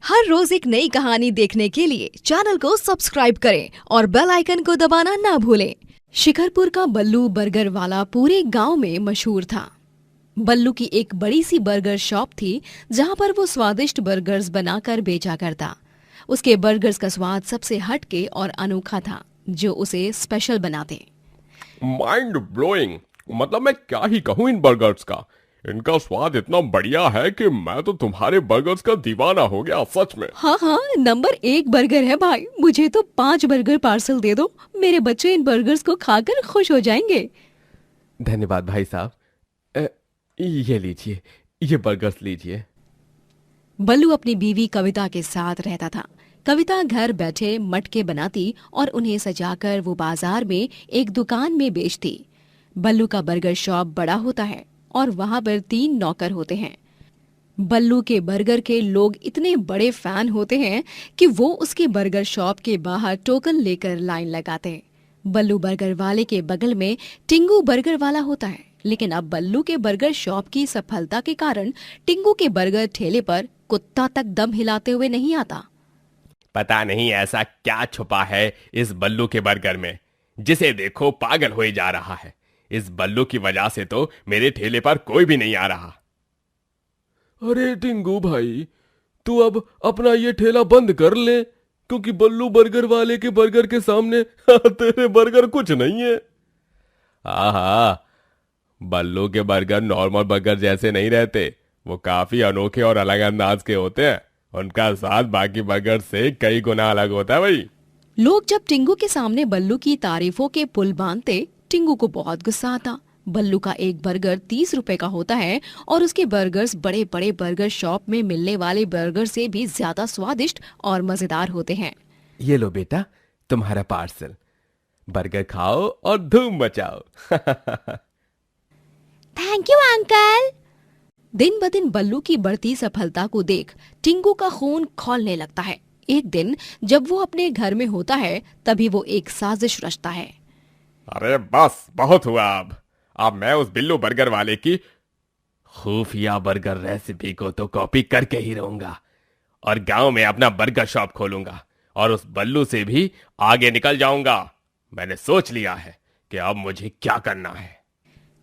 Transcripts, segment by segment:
हर रोज एक नई कहानी देखने के लिए चैनल को सब्सक्राइब करें और बेल आइकन को दबाना ना भूलें। शिखरपुर का बल्लू बर्गर वाला पूरे गांव में मशहूर था। बल्लू की एक बड़ी सी बर्गर शॉप थी जहां पर वो स्वादिष्ट बर्गर्स बनाकर बेचा करता। उसके बर्गर्स का स्वाद सबसे हटके और अनोखा था, जो उसे स्पेशल बनाते। Mind blowing. मतलब मैं क्या ही कहूँ इन बर्गर्स का। इनका स्वाद इतना बढ़िया है कि मैं तो तुम्हारे बर्गर्स का दीवाना हो गया, सच में। हाँ, नंबर 1 बर्गर है भाई। मुझे तो 5 बर्गर पार्सल दे दो। मेरे बच्चे इन बर्गर्स को खाकर खुश हो जाएंगे। धन्यवाद भाई साहब। ये लीजिए, ये बर्गर्स लीजिए। बल्लू अपनी बीवी कविता के साथ रहता था। कविता घर बैठे मटके बनाती और उन्हें सजाकर वो बाजार में एक दुकान में बेचती। बल्लू का बर्गर शॉप बड़ा होता है और वहाँ पर 3 नौकर होते हैं। बल्लू के बर्गर के लोग इतने बड़े फैन होते हैं कि वो उसके बर्गर शॉप के बाहर टोकन लेकर लाइन लगाते हैं। बल्लू बर्गर वाले के बगल में टिंगू बर्गर वाला होता है, लेकिन अब बल्लू के बर्गर शॉप की सफलता के कारण टिंगू के बर्गर ठेले पर कुत्ता तक दम हिलाते हुए नहीं आता। पता नहीं ऐसा क्या छुपा है इस बल्लू के बर्गर में, जिसे देखो पागल होए जा रहा है। इस बल्लू की वजह से तो मेरे ठेले पर कोई भी नहीं आ रहा। अरे टिंगू भाई, तू अब अपना ये ठेला बंद कर ले, क्योंकि बल्लू बर्गर वाले के बर्गर के सामने तेरे बर्गर कुछ नहीं है। हाँ, बल्लू के बर्गर नॉर्मल बर्गर जैसे नहीं रहते। वो काफी अनोखे और अलग अंदाज के होते हैं। उनका स्वाद बाकी बर्गर से कई गुना अलग होता है भाई। लोग जब टिंगू के सामने बल्लू की तारीफों के पुल बांधते, टिंगू को बहुत गुस्सा आता। बल्लू का एक बर्गर 30 रुपए का होता है और उसके बर्गर्स बड़े बड़े बर्गर शॉप में मिलने वाले बर्गर से भी ज्यादा स्वादिष्ट और मजेदार होते हैं। ये लो बेटा, तुम्हारा पार्सल। बर्गर खाओ और धूम मचाओ। Thank you uncle. दिन ब दिन बल्लू की बढ़ती सफलता को देख टिंगू का खून खौलने लगता है। एक दिन जब वो अपने घर में होता है, तभी वो एक साजिश रचता है। अरे बस बहुत हुआ। अब मैं उस बिल्लू बर्गर वाले की खुफिया बर्गर रेसिपी को तो कॉपी करके ही रहूंगा और गांव में अपना बर्गर शॉप खोलूंगा और उस बल्लू से भी आगे निकल जाऊंगा। मैंने सोच लिया है कि अब मुझे क्या करना है।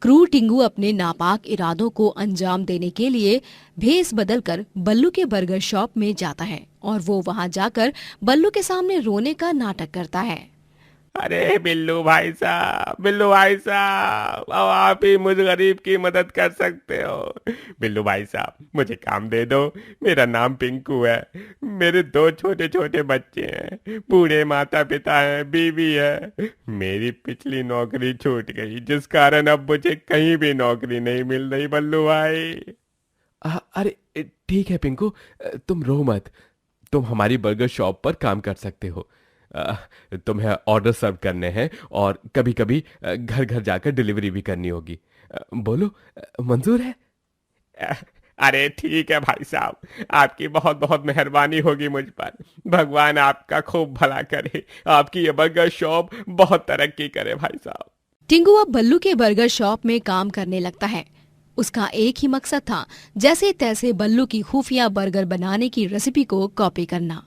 क्रूर टिंगू अपने नापाक इरादों को अंजाम देने के लिए भेस बदलकर बल्लू के बर्गर शॉप में जाता है और वो वहां जाकर बल्लू के सामने रोने का नाटक करता है। अरे बिल्लू भाई साहब, बिल्लू भाई साहब, अब आप ही मुझ गरीब की मदद कर सकते हो। बिल्लू भाई साहब, मुझे काम दे दो। मेरा नाम पिंकू है। मेरे 2 छोटे छोटे बच्चे हैं, बूढ़े माता पिता हैं, बीवी है। मेरी पिछली नौकरी छूट गई, जिस कारण अब मुझे कहीं भी नौकरी नहीं मिल रही बल्लू भाई। अरे ठीक है पिंकू, तुम रो मत। तुम हमारी बर्गर शॉप पर काम कर सकते हो। तुम्हें ऑर्डर सर्व करने हैं और कभी कभी घर घर जाकर डिलीवरी भी करनी होगी। बोलो, मंजूर है? अरे ठीक है भाई साहब, आपकी बहुत बहुत मेहरबानी होगी मुझ पर। भगवान आपका खूब भला करे, आपकी ये बर्गर शॉप बहुत तरक्की करे भाई साहब। टिंगू अब बल्लू के बर्गर शॉप में काम करने लगता है। उसका एक ही मकसद था, जैसे तैसे बल्लू की खुफिया बर्गर बनाने की रेसिपी को कॉपी करना।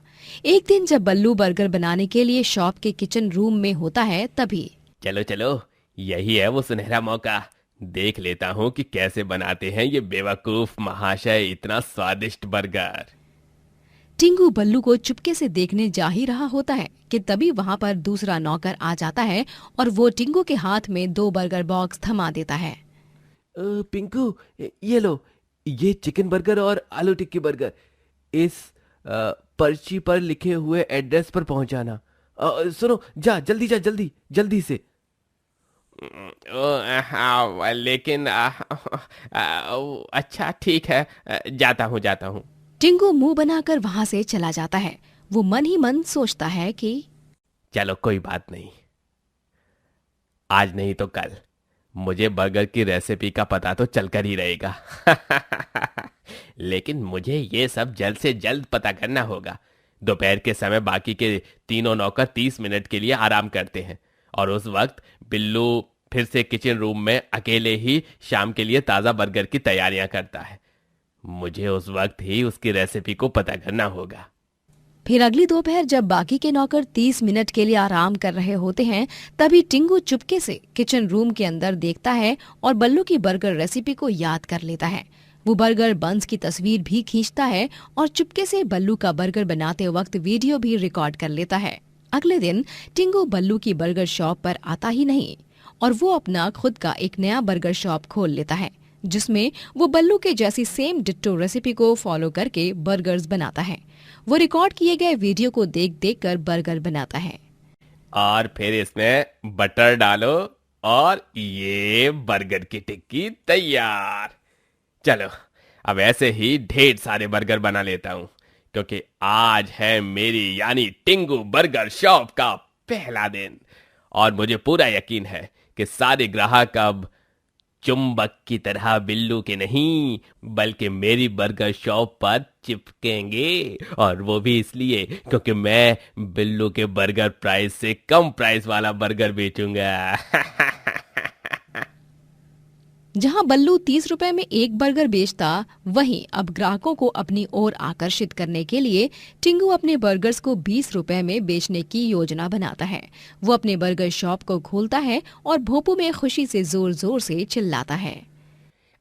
एक दिन जब बल्लू बर्गर बनाने के लिए शॉप के किचन रूम में होता है, तभी चलो चलो, यही है वो सुनहरा मौका। देख लेता हूँ कि कैसे बनाते हैं ये बेवकूफ महाशय इतना स्वादिष्ट बर्गर। टिंगू बल्लू को चुपके से देखने जा ही रहा होता है कि तभी वहाँ पर दूसरा नौकर आ जाता है और वो टिंगू के हाथ में 2 बर्गर बॉक्स थमा देता है। पिंकू, ये लो, ये चिकन बर्गर और आलू टिक्की बर्गर इस पर्ची पर लिखे हुए एड्रेस पर पहुंचाना। सुनो, जा जल्दी, जा जल्दी जल्दी से। लेकिन अच्छा ठीक है, जाता हूँ। टिंगू मुंह बनाकर वहाँ से चला जाता है। वो मन ही मन सोचता है कि चलो कोई बात नहीं, आज नहीं तो कल मुझे बर्गर की रेसिपी का पता तो चलकर ही रहेगा। लेकिन मुझे ये सब जल्द से जल्द पता करना होगा। दोपहर के समय बाकी के तीनों नौकर 30 मिनट के लिए आराम करते हैं और उस वक्त बिल्लू फिर से किचन रूम में अकेले ही शाम के लिए ताज़ा बर्गर की तैयारियां करता है। मुझे उस वक्त ही उसकी रेसिपी को पता करना होगा। फिर अगली दोपहर जब बाकी के नौकर 30 मिनट के लिए आराम कर रहे होते हैं, तभी टिंगू चुपके से किचन रूम के अंदर देखता है और बल्लू की बर्गर रेसिपी को याद कर लेता है। वो बर्गर बंस की तस्वीर भी खींचता है और चुपके से बल्लू का बर्गर बनाते वक्त वीडियो भी रिकॉर्ड कर लेता है। अगले दिन टिंगू बल्लू की बर्गर शॉप पर आता ही नहीं और वो अपना खुद का एक नया बर्गर शॉप खोल लेता है, जिसमें वो बल्लू के जैसी सेम डिट्टो रेसिपी को फॉलो करके बर्गर्स बनाता है। वो रिकॉर्ड किए गए वीडियो को देख देख कर बर्गर बनाता है। और फिर इसमें बटर डालो और ये बर्गर की टिक्की तैयार। चलो अब ऐसे ही ढेर सारे बर्गर बना लेता हूँ, क्योंकि आज है मेरी यानी टिंगू बर्गर शॉप का पहला दिन और मुझे पूरा यकीन है कि सारे ग्राहक अब चुंबक की तरह बिल्लू के नहीं बल्कि मेरी बर्गर शॉप पर चिपकेंगे, और वो भी इसलिए क्योंकि मैं बिल्लू के बर्गर प्राइस से कम प्राइस वाला बर्गर बेचूंगा। जहां बल्लू 30 रुपए में एक बर्गर बेचता, वहीं अब ग्राहकों को अपनी ओर आकर्षित करने के लिए टिंगू अपने बर्गर्स को 20 रुपए में बेचने की योजना बनाता है। वो अपने बर्गर शॉप को खोलता है और भोपू में खुशी से जोर जोर से चिल्लाता है,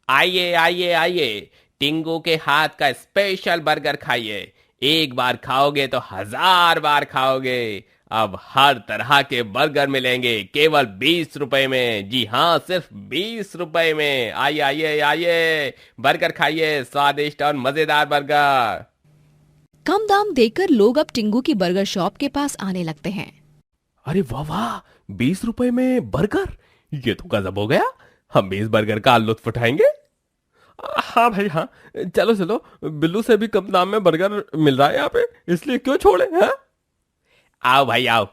आइए आइए आइए, टिंगू के हाथ का स्पेशल बर्गर खाइए। एक बार खाओगे तो 1000 बार खाओगे। अब हर तरह के बर्गर मिलेंगे केवल 20 रुपए में। जी हाँ, सिर्फ 20 रुपए में। आइए आइए आइए, बर्गर खाइए, स्वादिष्ट और मजेदार बर्गर। कम दाम देकर लोग अब टिंगू की बर्गर शॉप के पास आने लगते हैं। अरे वाह वाह, 20 रुपए में बर्गर, ये तो गजब हो गया। हम भी इस बर्गर का लुत्फ उठाएंगे। हाँ भाई हाँ, चलो चलो, बिल्लू से भी कम दाम में बर्गर मिल रहा है यहाँ पे, इसलिए क्यों छोड़े हैं? आओ भाई आओ,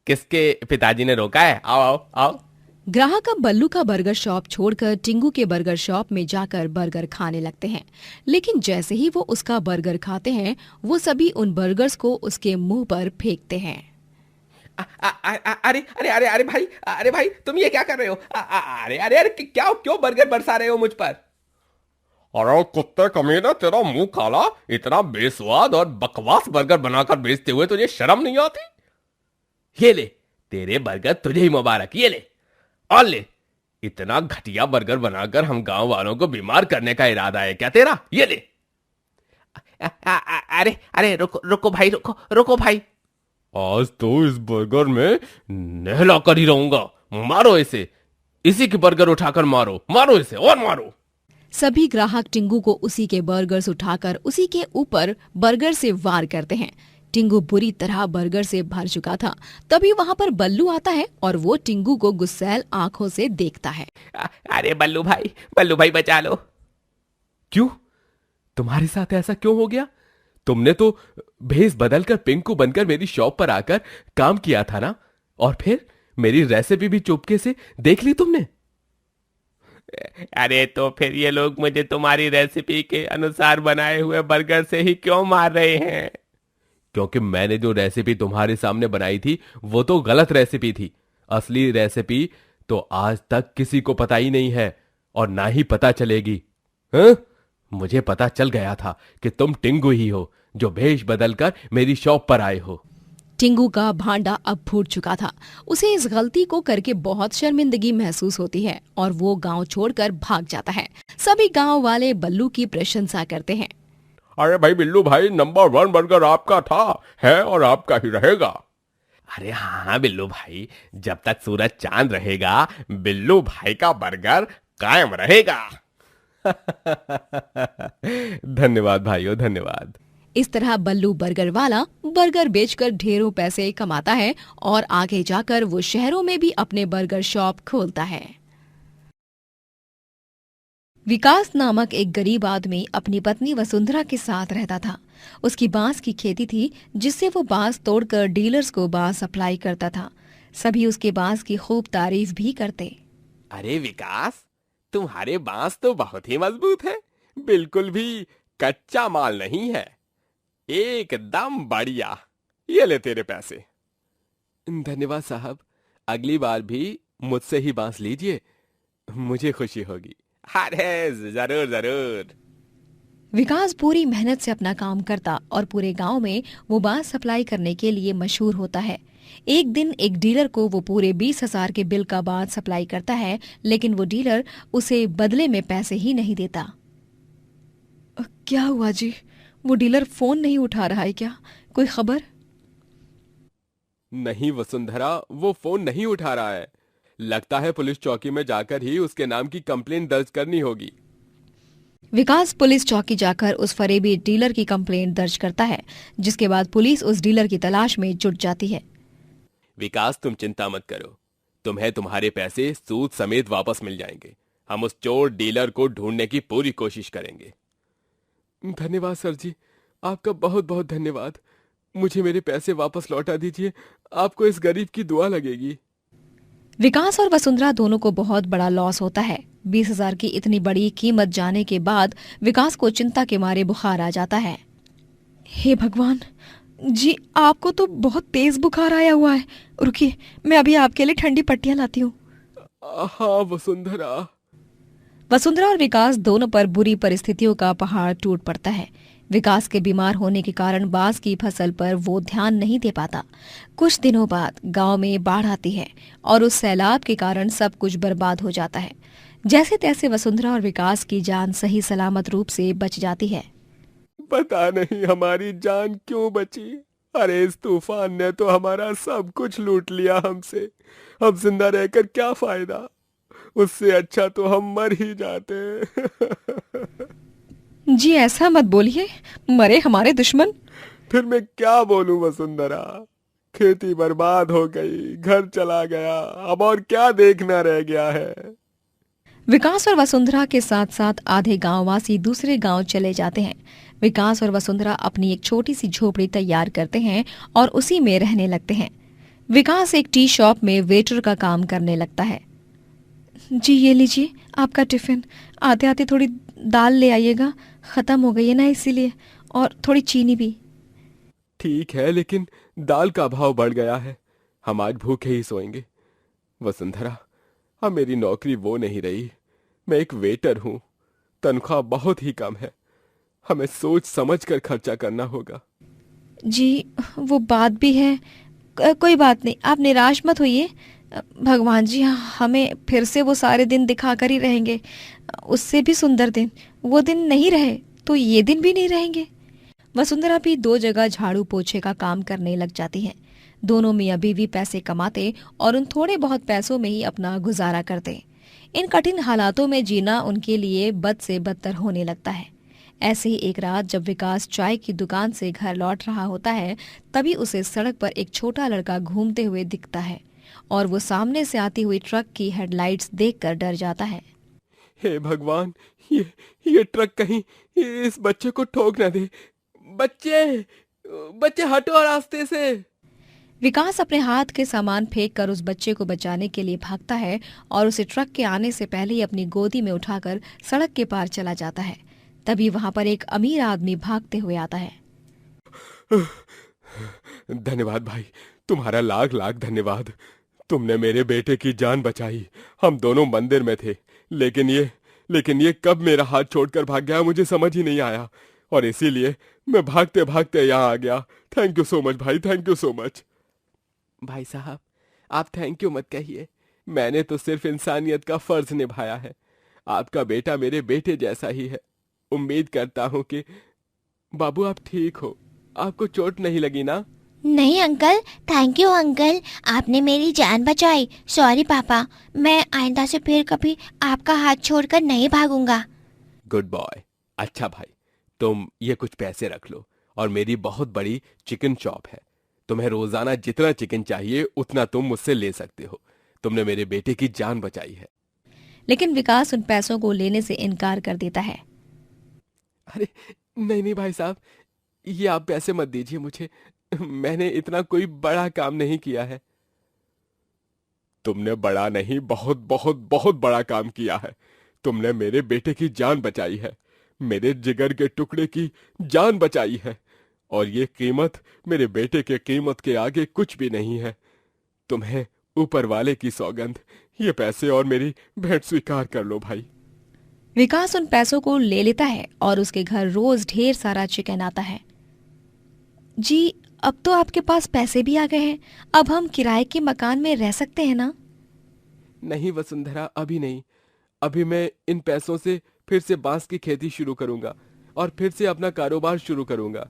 किसके पिताजी ने रोका है? आओ आओ आओ। ग्राहक अब बल्लू का बर्गर शॉप छोड़कर टिंगू के बर्गर शॉप में जाकर बर्गर खाने लगते हैं। लेकिन जैसे ही वो उसका बर्गर खाते हैं, वो सभी उन बर्गर्स को उसके मुंह पर फेंकते हैं। अरे अरे अरे अरे भाई, अरे भाई तुम ये क्या कर रहे हो? अरे अरे अरे क्या, क्यों बर्गर बरसा रहे हो मुझ पर? अरे कुत्ते कमीने, तेरा मुंह काला, इतना बेस्वाद और बकवास बर्गर बनाकर बेचते हुए तुझे शर्म नहीं आती? ये ले, तेरे बर्गर तुझे ही मुबारक। ये ले और ले। इतना घटिया बर्गर बनाकर हम गांव वालों को बीमार करने का इरादा है क्या तेरा? ये ले। अरे अरे रुको रुको भाई, रुको रुको भाई। आज तो इस बर्गर में नहला कर ही रहूंगा। मारो इसे, इसी के बर्गर उठाकर मारो, मारो इसे और मारो। सभी ग्राहक टिंगू को उसी के बर्गर्स उठाकर उसी के ऊपर बर्गर से वार करते हैं। टिंगू बुरी तरह बर्गर से भर चुका था। तभी वहाँ पर बल्लू आता है और वो टिंगू को गुस्सैल आंखों से देखता है। अरे बल्लू भाई बचा लो। क्यों? तुम्हारे साथ ऐसा क्यों हो गया? तुमने तो भेस बदलकर पिंकू बनकर मेरी शॉप पर आकर काम किया था ना, और फिर मेरी रेसिपी भी चुपके से देख ली तुमने। अरे तो फिर ये लोग मुझे तुम्हारी रेसिपी के अनुसार बनाए हुए बर्गर से ही क्यों मार रहे हैं? क्योंकि मैंने जो रेसिपी तुम्हारे सामने बनाई थी वो तो गलत रेसिपी थी। असली रेसिपी तो आज तक किसी को पता ही नहीं है और ना ही पता चलेगी। हाँ? मुझे पता चल गया था कि तुम टिंगू ही हो जो भेष बदलकर मेरी शॉप पर आए हो। टिंगू का भांडा अब फूट चुका था। उसे इस गलती को करके बहुत शर्मिंदगी महसूस होती है और वो गांव छोड़कर भाग जाता है। सभी गांव वाले बल्लू की प्रशंसा करते हैं। अरे भाई बिल्लू भाई, नंबर 1 बर्गर आपका था, है और आपका ही रहेगा। अरे हाँ बिल्लू भाई, जब तक सूरज चांद रहेगा बिल्लू भाई का बर्गर कायम रहेगा। धन्यवाद भाइयों, धन्यवाद। इस तरह बल्लू बर्गर वाला बर्गर बेचकर ढेरों पैसे कमाता है और आगे जाकर वो शहरों में भी अपने बर्गर शॉप खोलता है। विकास नामक एक गरीब आदमी अपनी पत्नी वसुंधरा के साथ रहता था। उसकी बांस की खेती थी, जिससे वो बांस तोड़कर डीलर्स को बांस सप्लाई करता था। सभी उसके बांस की खूब तारीफ भी करते। अरे विकास, तुम्हारे बांस तो बहुत ही मजबूत है, बिल्कुल भी कच्चा माल नहीं है, एकदम बढ़िया। ये ले तेरे पैसे। धन्यवाद साहब, अगली बार भी मुझसे ही बांस लीजिए, मुझे खुशी होगी। अरे जरूर जरूर। विकास पूरी मेहनत से अपना काम करता और पूरे गांव में वो बांस सप्लाई करने के लिए मशहूर होता है। एक दिन एक डीलर को वो पूरे 20,000 के बिल का बांस सप्लाई करता है, लेकिन वो डीलर उसे बदले में पैसे ही नहीं देता। क्या हुआ जी? वो डीलर फोन नहीं उठा रहा है क्या? कोई खबर? नहीं वसुंधरा, वो फोन नहीं उठा रहा है। लगता है पुलिस चौकी में जाकर ही उसके नाम की कंप्लेंट दर्ज करनी होगी। विकास पुलिस चौकी जाकर उस फरेबी डीलर की कंप्लेंट दर्ज करता है, जिसके बाद पुलिस उस डीलर की तलाश में जुट जाती है। विकास, तुम चिंता मत करो, तुम्हें तुम्हारे पैसे सूद समेत वापस मिल जाएंगे। हम उस चोर डीलर को ढूंढने की पूरी कोशिश करेंगे। धन्यवाद सर जी, आपका बहुत बहुत धन्यवाद। मुझे मेरे पैसे वापस लौटा दीजिए, आपको इस गरीब की दुआ लगेगी। विकास और वसुंधरा दोनों को बहुत बड़ा लॉस होता है। 20,000 की इतनी बड़ी कीमत जाने के बाद विकास को चिंता के मारे बुखार आ जाता है। हे भगवान जी, आपको तो बहुत तेज बुखार आया हुआ है। रुकिए, मैं अभी आपके लिए ठंडी पट्टियां लाती हूँ। हाँ वसुंधरा। वसुंधरा और विकास दोनों पर बुरी परिस्थितियों का पहाड़ टूट पड़ता है। विकास के बीमार होने के कारण बांस की फसल पर वो ध्यान नहीं दे पाता। कुछ दिनों बाद गांव में बाढ़ आती है और उस सैलाब के कारण सब कुछ बर्बाद हो जाता है। जैसे तैसे वसुंधरा और विकास की जान सही सलामत रूप से बच जाती है। पता नहीं हमारी जान क्यों बची। अरे इस तूफान ने तो हमारा सब कुछ लूट लिया हमसे। अब जिंदा रहकर क्या फायदा, उससे अच्छा तो हम मर ही जाते। जी ऐसा मत बोलिए, मरे हमारे दुश्मन। फिर मैं क्या बोलूं वसुंधरा, खेती बर्बाद हो गई, घर चला गया, अब और क्या देखना रह गया है। विकास और वसुंधरा के साथ साथ आधे गांववासी दूसरे गांव चले जाते हैं। विकास और वसुंधरा अपनी एक छोटी सी झोपड़ी तैयार करते हैं और उसी में रहने लगते हैं। विकास एक टी शॉप में वेटर का काम करने लगता है। जी ये लीजिए आपका टिफिन, आते आते थोड़ी दाल ले आइएगा, खत्म हो गई है ना इसीलिए, और थोड़ी चीनी भी। ठीक है, लेकिन दाल का भाव बढ़ गया है, हम आज भूखे ही सोएंगे। वसुंधरा, अब मेरी नौकरी वो नहीं रही, मैं एक वेटर हूँ, तनख्वाह बहुत ही कम है, हमें सोच समझ कर खर्चा करना होगा। जी वो बात भी है, कोई बात नहीं, आप निराश मत होइए। भगवान जी हमें फिर से वो सारे दिन दिखाकर ही रहेंगे। उससे भी सुंदर दिन, वो दिन नहीं रहे तो ये दिन भी नहीं रहेंगे। वसुंधरा भी 2 जगह झाड़ू पोछे का काम करने लग जाती है। दोनों मियां बीवी पैसे कमाते और उन थोड़े बहुत पैसों में ही अपना गुजारा करते। इन कठिन हालातों में जीना उनके लिए बद से बदतर होने लगता है। ऐसे ही एक रात जब विकास चाय की दुकान से घर लौट रहा होता है, तभी उसे सड़क पर एक छोटा लड़का घूमते हुए दिखता है और वो सामने से आती हुई ट्रक की हेडलाइट्स देखकर डर जाता है। हे भगवान, ये ट्रक कहीं इस बच्चे को ठोक न दे। बच्चे हटो रास्ते से। विकास अपने हाथ के सामान फेंक कर उस बच्चे को बचाने के लिए भागता है और उसे ट्रक के आने से पहले ही अपनी गोदी में उठाकर सड़क के पार चला जाता है। तभी वहां पर एक अमीर आदमी भागते हुए आता है। धन्यवाद भाई, तुम्हारा लाख लाख धन्यवाद। तुमने मेरे बेटे की जान बचाई। हम दोनों मंदिर में थे, लेकिन ये कब मेरा हाथ छोड़कर भाग गया मुझे समझ ही नहीं आया, और इसीलिए मैं भागते भागते यहाँ आ गया। थैंक यू सो मच भाई, थैंक यू सो मच। भाई साहब, आप थैंक यू मत कहिए, मैंने तो सिर्फ इंसानियत का फर्ज निभाया है। आपका बेटा मेरे बेटे जैसा ही है। उम्मीद करता हूँ कि बाबू आप ठीक हो, आपको चोट नहीं लगी ना? नहीं अंकल, थैंक यू अंकल, आपने मेरी जान बचाई। सॉरी पापा, मैं आइंदा से फिर कभी आपका हाथ छोड़कर नहीं भागूंगा। Good boy. अच्छा भाई, तुम ये कुछ पैसे रख लो, और मेरी बहुत बड़ी चिकन शॉप है, तुम्हें रोजाना जितना चिकन चाहिए उतना तुम मुझसे ले सकते हो। तुमने मेरे बेटे की जान बचाई है। लेकिन विकास उन पैसों को लेने से इनकार कर देता है। अरे नहीं भाई साहब, ये आप पैसे मत दीजिए मुझे, मैंने इतना कोई बड़ा काम नहीं किया है। तुमने बड़ा नहीं, बहुत बहुत बहुत बड़ा काम किया है। तुमने मेरे बेटे की जान बचाई है, मेरे जिगर के टुकड़े की जान बचाई है, और ये कीमत मेरे बेटे के कीमत के आगे कुछ भी नहीं है। तुम्हें ऊपर वाले की सौगंध, ये पैसे और मेरी भेंट स्वीकार कर लो भाई। विकास उन पैसों को ले लेता है और उसके घर रोज ढेर सारा चिकन आता है। जी, अब तो आपके पास पैसे भी आ गए हैं, अब हम किराए के मकान में रह सकते हैं ना? नहीं वसुंधरा, अभी नहीं। अभी मैं इन पैसों से फिर से बांस की खेती शुरू करूंगा और फिर से अपना कारोबार शुरू करूंगा।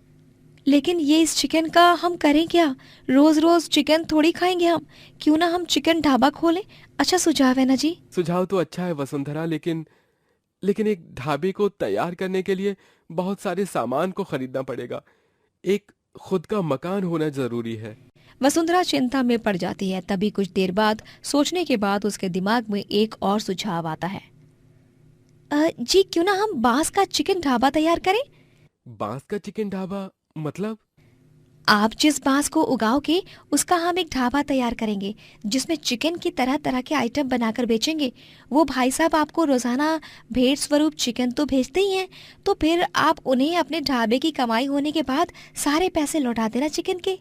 लेकिन ये इस चिकन का हम करें क्या? रोज रोज चिकन थोड़ी खाएंगे हम। क्यों ना हम चिकन ढाबा खोलें? अच्छा सुझाव है ना जी? सुझाव तो अच्छा है वसुंधरा, लेकिन एक ढाबे को तैयार करने के लिए बहुत सारे सामान को खरीदना पड़ेगा। एक खुद का मकान होना जरूरी है। वसुंधरा चिंता में पड़ जाती है। तभी कुछ देर बाद सोचने के बाद उसके दिमाग में एक और सुझाव आता है। जी, क्यों ना हम बांस का चिकन ढाबा तैयार करें? बांस का चिकन ढाबा मतलब? आप जिस बांस को उगाओगे उसका हम एक ढाबा तैयार करेंगे जिसमें चिकन की तरह तरह के आइटम बनाकर बेचेंगे। वो भाई साहब आपको रोजाना भेंट स्वरूप चिकन तो भेजते ही हैं, तो फिर आप उन्हें अपने ढाबे की कमाई होने के बाद सारे पैसे लौटा देना चिकन के।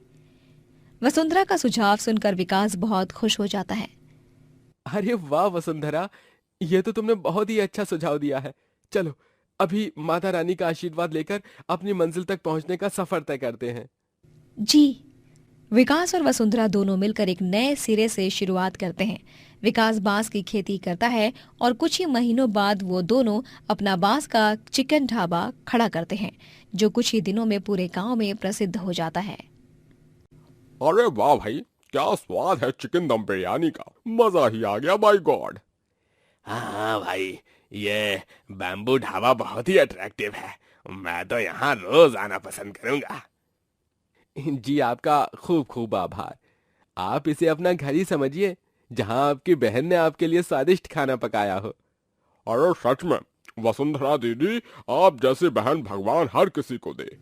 वसुंधरा का सुझाव सुनकर विकास बहुत खुश हो जाता है। अरे वाह वसुंधरा, ये तो तुमने बहुत ही अच्छा सुझाव दिया है। चलो अभी माता रानी का आशीर्वाद लेकर अपनी मंजिल तक पहुंचने का सफर तय करते हैं। जी। विकास और वसुंधरा दोनों मिलकर एक नए सिरे से शुरुआत करते हैं। विकास बांस की खेती करता है और कुछ ही महीनों बाद वो दोनों अपना बांस का चिकन ढाबा खड़ा करते हैं, जो कुछ ही दिनों में पूरे गांव में प्रसिद्ध हो जाता है। अरे वाह भाई, क्या स्वाद है चिकन दम बिरयानी का, मजा ही आ गया, बाय गॉड। हाँ भाई, ये बैम्बू ढाबा बहुत ही अट्रैक्टिव है, मैं तो यहाँ रोज आना पसंद करूंगा। जी आपका खूब खूब आभार। आप इसे अपना घर ही समझिए, जहां आपकी बहन ने आपके लिए स्वादिष्ट खाना पकाया हो। अरे सच में वसुंधरा दीदी, आप जैसी बहन भगवान हर किसी को दे।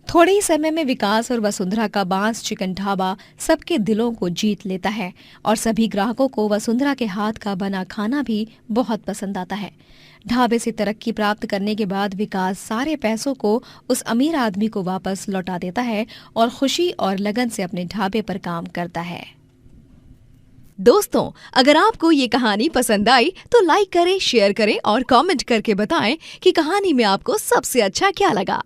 थोड़े ही समय में विकास और वसुंधरा का बांस चिकन ढाबा सबके दिलों को जीत लेता है और सभी ग्राहकों को वसुंधरा के हाथ का बना खाना भी बहुत पसंद आता है। ढाबे से तरक्की प्राप्त करने के बाद विकास सारे पैसों को उस अमीर आदमी को वापस लौटा देता है और खुशी और लगन से अपने ढाबे पर काम करता है। दोस्तों, अगर आपको ये कहानी पसंद आई तो लाइक करें, शेयर करें और कमेंट करके बताएं कि कहानी में आपको सबसे अच्छा क्या लगा।